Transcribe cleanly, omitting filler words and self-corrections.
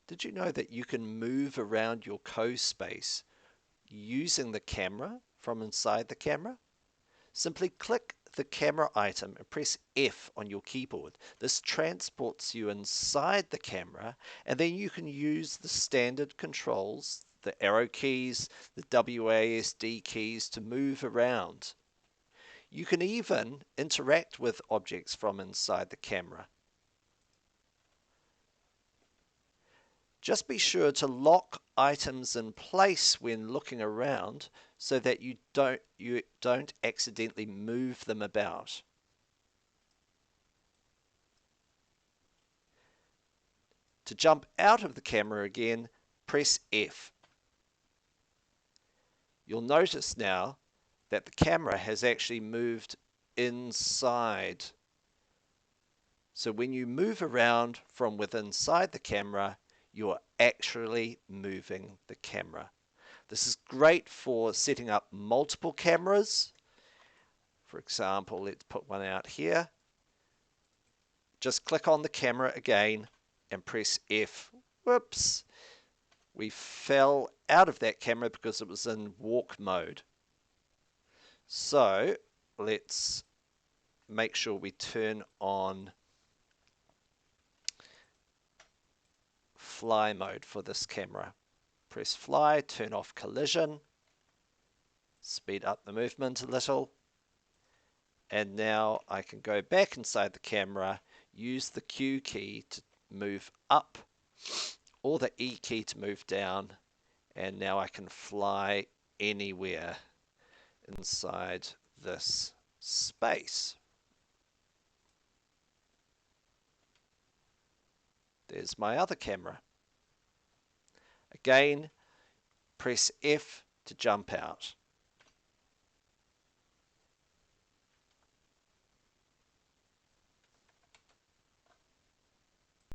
Did you know that you can move around your CoSpace using the camera from inside the camera? Simply click the camera item and press F on your keyboard. This transports you inside the camera, and then you can use the standard controls, the arrow keys, the WASD keys to move around. You can even interact with objects from inside the camera. Just be sure to lock items in place when looking around so that you don't accidentally move them about. To jump out of the camera again, press F. You'll notice now that the camera has actually moved inside. So when you move around from within inside the camera, you're actually moving the camera. This is great for setting up multiple cameras. For example, let's put one out here. Just click on the camera again and press F. Whoops! We fell out of that camera because it was in walk mode. So let's make sure we turn on fly mode for this camera. Press fly, turn off collision, speed up the movement a little, and now I can go back inside the camera, use the Q key to move up or the E key to move down, and now I can fly anywhere inside this space. There's my other camera. Again, press F to jump out.